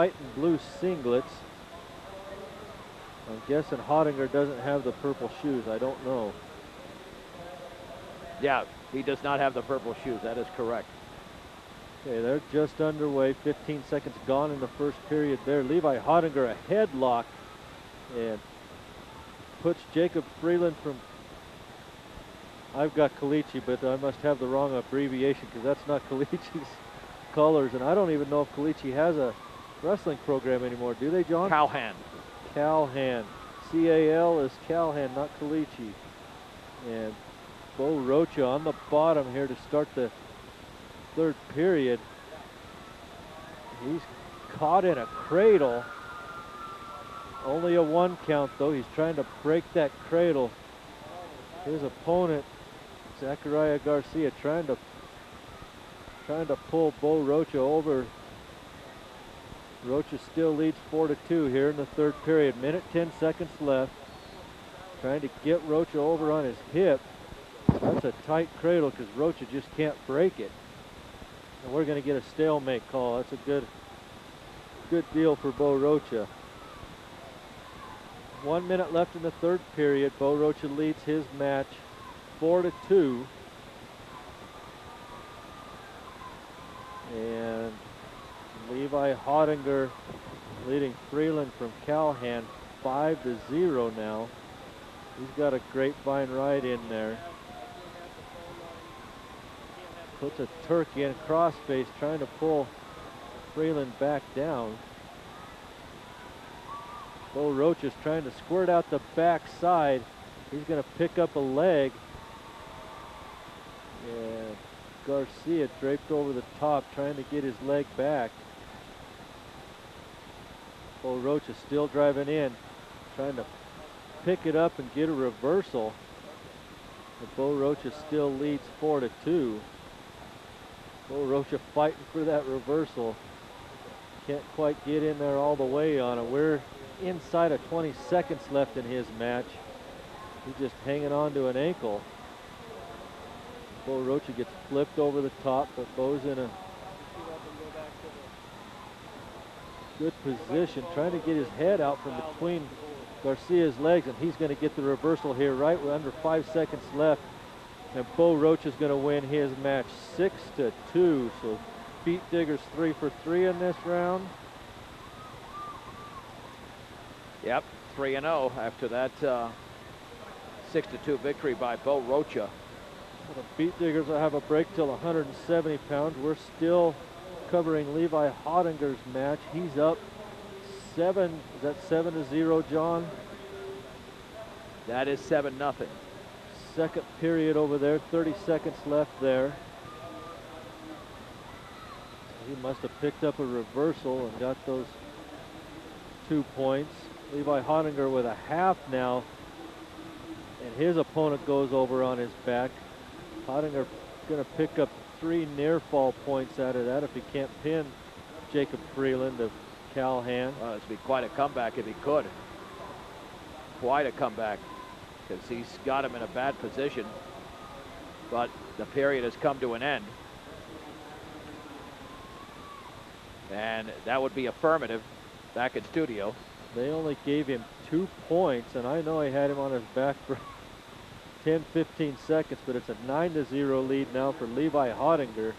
white and blue singlets. I'm guessing Hottinger doesn't have the purple shoes. I don't know. Yeah, he does not have the purple shoes. That is correct. Okay, they're just underway. 15 seconds gone in the first period there. Levi Hottinger a headlock and puts Jacob Freeland from, I've got Kalichi, but I must have the wrong abbreviation because that's not Kalichi's colors. And I don't even know if Kalichi has a wrestling program anymore. Do they, John? Calhan. Calhan. C-A-L is Calhan, not Kalichi. And Bo Rocha on the bottom here to start the third period. He's caught in a cradle. Only a 1 count though. He's trying to break that cradle. His opponent, Zachariah Garcia, trying to pull Bo Rocha over. Rocha still leads 4-2 here in the third period. Minute 10 seconds left. Trying to get Rocha over on his hip. That's a tight cradle because Rocha just can't break it. And we're going to get a stalemate call. That's a good deal for Bo Rocha. 1 minute left in the third period. Bo Rocha leads his match 4-2. And Levi Hottinger leading Freeland from Calhan 5-0 now. He's got a grapevine right in there. Puts a turkey in crossface, trying to pull Freeland back down. Bo Rocha's trying to squirt out the backside. He's going to pick up a leg. And Garcia draped over the top, trying to get his leg back. Bo Rocha still driving in, trying to pick it up and get a reversal. But Bo Rocha still leads 4-2. Bo Rocha fighting for that reversal. Can't quite get in there all the way on it. We're inside of 20 seconds left in his match. He's just hanging on to an ankle. Bo Rocha gets flipped over the top, but Bo's in a good position, trying to get his head out from between Garcia's legs, and he's going to get the reversal here right under 5 seconds left. And Bo Rocha's going to win his match 6-2. So Beat Diggers 3 for 3 in this round. Yep, 3-0 after that 6-2 victory by Bo Rocha. Well, the Beat Diggers will have a break till 170 pounds. We're still covering Levi Hottinger's match. He's up 7, is that 7-0, John? That is 7-0. Second period over there, 30 seconds left there. He must have picked up a reversal and got those 2 points. Levi Hottinger with a half now, and his opponent goes over on his back. Hottinger going to pick up 3 near fall points out of that if he can't pin Jacob Freeland of Calhan. Well, this would be quite a comeback if he could. Quite a comeback, because he's got him in a bad position. But the period has come to an end. And that would be affirmative back in studio. They only gave him 2 points, and I know he had him on his back for 10-15 seconds, but it's a 9-0 lead now for Levi Hottinger.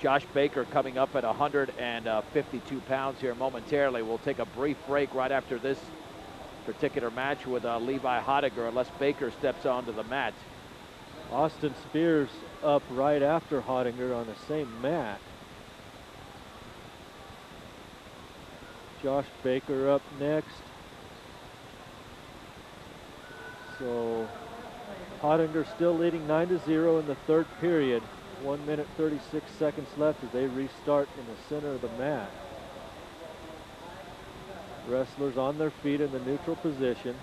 Josh Baker coming up at 152 pounds here momentarily. We'll take a brief break right after this particular match with Levi Hottinger, unless Baker steps onto the mat. Austin Spears up right after Hottinger on the same mat. Josh Baker up next. So Hottinger still leading 9-0 in the third period. 1 minute 36 seconds left as they restart in the center of the mat. Wrestlers on their feet in the neutral position.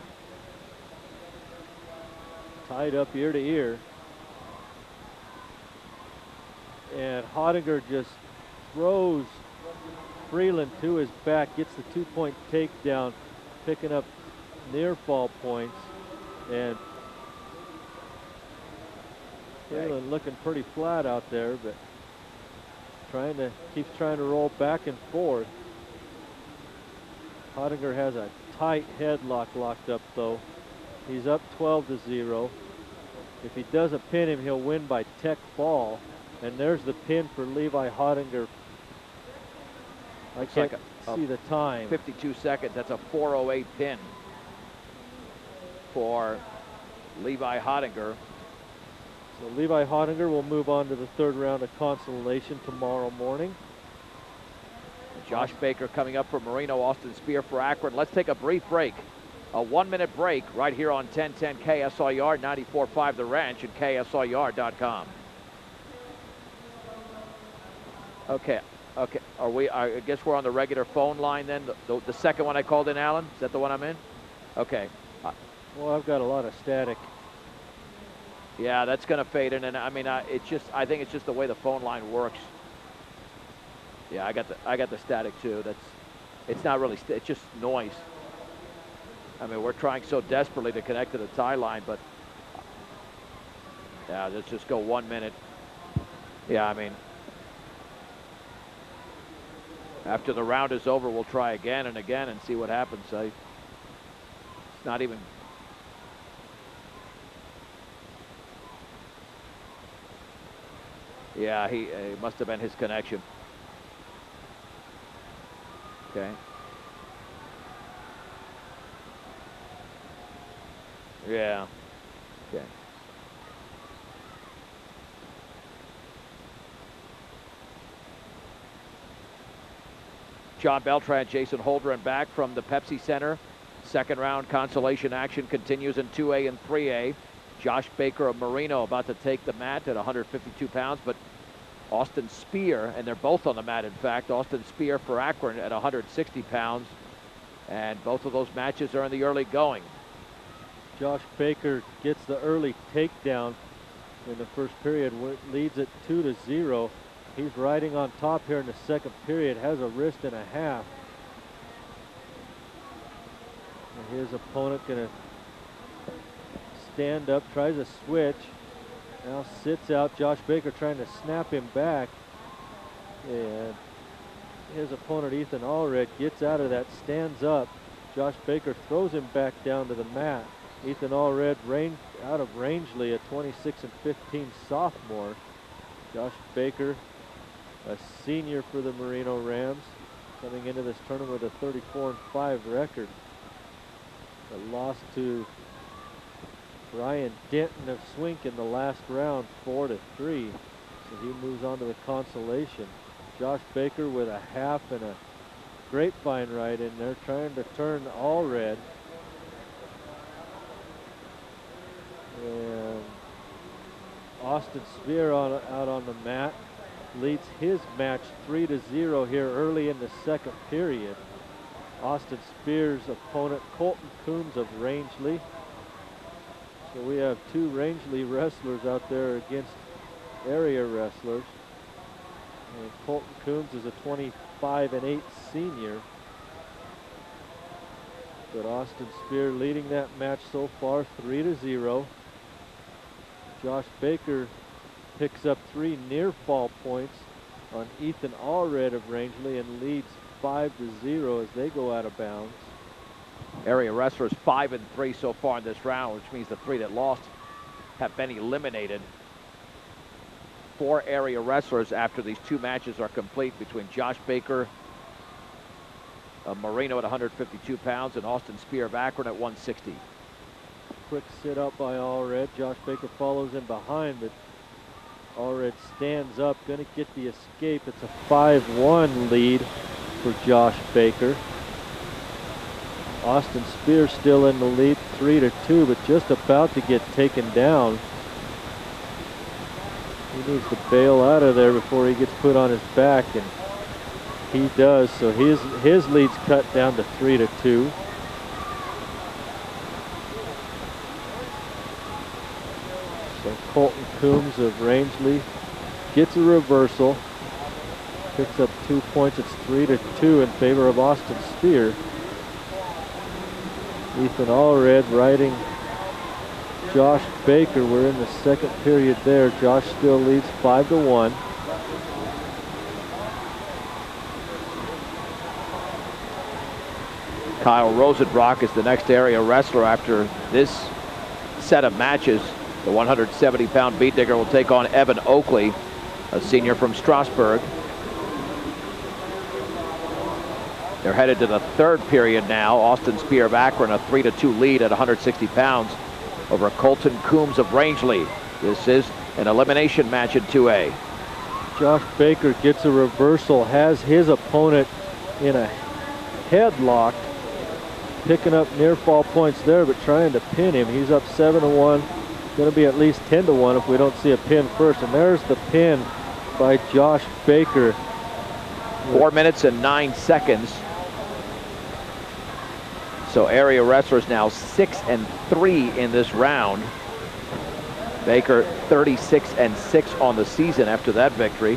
Tied up ear to ear. And Hottinger just throws Freeland to his back, gets the 2-point takedown, picking up near fall points. And Freeland looking pretty flat out there, but keeps trying to roll back and forth. Hottinger has a tight headlock locked up though. He's up 12-0. If he doesn't pin him, he'll win by tech fall. And there's the pin for Levi Hottinger. I can't see the time. 52 seconds. That's a 4:08 pin for Levi Hottinger. So Levi Hottinger will move on to the third round of Consolation tomorrow morning. Josh Baker coming up for Marino, Austin Spear for Akron. Let's take a brief break. A 1-minute break right here on 1010 KSLR, 94.5 The Ranch, and KSLR.com. Okay. Are we? I guess we're on the regular phone line then. The second one I called in, Alan. Is that the one I'm in? Okay. Well, I've got a lot of static. Yeah, that's going to fade in, and I mean, I think it's just the way the phone line works. Yeah, I got the static too. It's not really. It's just noise. I mean, we're trying so desperately to connect to the tie line, but yeah, let's just go 1 minute. Yeah, I mean, after the round is over, we'll try again and again and see what happens. It's not even. Yeah, it must have been his connection. Okay. Yeah. Okay. John Beltran, Jason Holdren back from the Pepsi Center. Second round consolation action continues in 2A and 3A. Josh Baker of Marino about to take the mat at 152 pounds, but Austin Spear, and they're both on the mat, in fact. Austin Spear for Akron at 160 pounds, and both of those matches are in the early going. Josh Baker gets the early takedown in the first period, leads it 2-0. He's riding on top here in the second period, has a wrist and a half. And his opponent gonna stand up, tries a switch. Now sits out. Josh Baker trying to snap him back. And his opponent, Ethan Allred, gets out of that, stands up. Josh Baker throws him back down to the mat. Ethan Allred out of Rangeley, a 26-15 sophomore. Josh Baker, a senior for the Marino Rams, coming into this tournament with a 34-5 record. A loss to Brian Denton of Swink in the last round, 4-3. So he moves on to the consolation. Josh Baker with a half and a grapevine right in there, trying to turn Allred. And Austin Spear out on the mat leads his match 3-0 here early in the second period. Austin Spear's opponent, Colton Coombs of Rangeley. So we have two Rangeley wrestlers out there against area wrestlers. And Colton Coombs is a 25-8 senior. But Austin Spear leading that match so far, 3-0. Josh Baker picks up 3 near fall points on Ethan Allred of Rangeley and leads 5-0 as they go out of bounds. Area wrestlers 5-3 so far in this round, which means the 3 that lost have been eliminated. 4 area wrestlers after these 2 matches are complete between Josh Baker of Marino at 152 pounds and Austin Spear of Akron at 160. Quick sit up by Allred. Josh Baker follows in behind, but Allred stands up, gonna get the escape. It's a 5-1 lead for Josh Baker. Austin Spear still in the lead, 3-2, but just about to get taken down. He needs to bail out of there before he gets put on his back, and he does. So his lead's cut down to 3-2. So Colton Coombs of Rangeley gets a reversal, picks up 2 points. It's 3-2 in favor of Austin Spear. Ethan Allred riding Josh Baker. We're in the second period there. Josh still leads 5-1. Kyle Rosenbrock is the next area wrestler after this set of matches. The 170-pound beat digger will take on Evan Oakley, a senior from Strasbourg. They're headed to the third period now. Austin Spear of Akron, a 3-2 lead at 160 pounds over Colton Coombs of Rangeley. This is an elimination match in 2A. Josh Baker gets a reversal, has his opponent in a headlock, picking up near fall points there, but trying to pin him. He's up 7-1. Going to be at least 10-1 if we don't see a pin first. And there's the pin by Josh Baker. 4 minutes and 9 seconds. So area wrestlers now 6-3 in this round. Baker 36-6 on the season after that victory.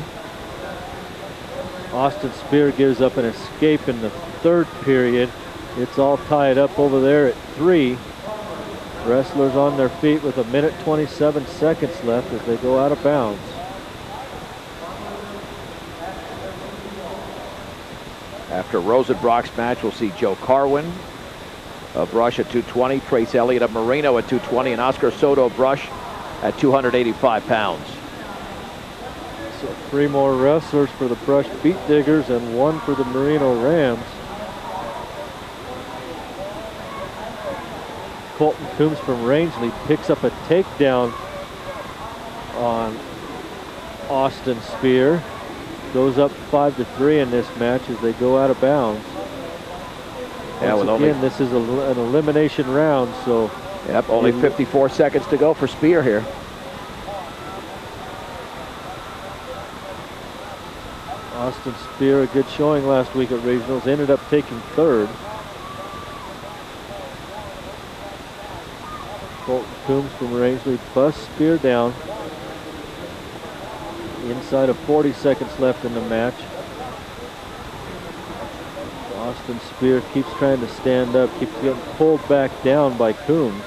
Austin Spear gives up an escape in the third period. It's all tied up over there at 3. Wrestlers on their feet with 1:27 seconds left as they go out of bounds. After Rosenbrock's match, we'll see Joe Carwin of Rush at 220, Trace Elliott of Marino at 220, and Oscar Soto of Rush at 285 pounds. So 3 more wrestlers for the Brush Beat Diggers and 1 for the Marino Rams. Colton Coombs from Rangeley picks up a takedown on Austin Spear. Goes up 5-3 in this match as they go out of bounds. Yeah, once again, this is an elimination round, so. Yep, only 54 seconds to go for Spear here. Austin Spear, a good showing last week at regionals, ended up taking third. Colton Coombs from Rangeley busts Spear down. Inside of 40 seconds left in the match. Austin Spear keeps trying to stand up, keeps getting pulled back down by Coombs.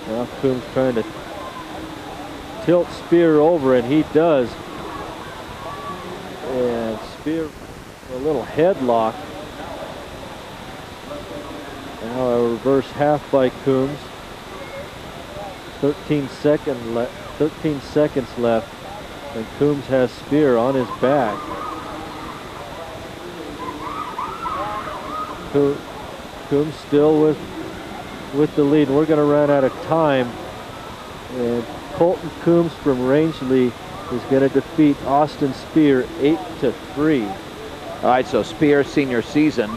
Now Coombs trying to tilt Spear over, and he does. And Spear, a little headlock. Now a reverse half by Coombs. 13 seconds left, and Coombs has Spear on his back. Coombs still with the lead. We're going to run out of time, and Colton Coombs from Rangeley is going to defeat Austin Spear 8-3. All right, so Spear's senior season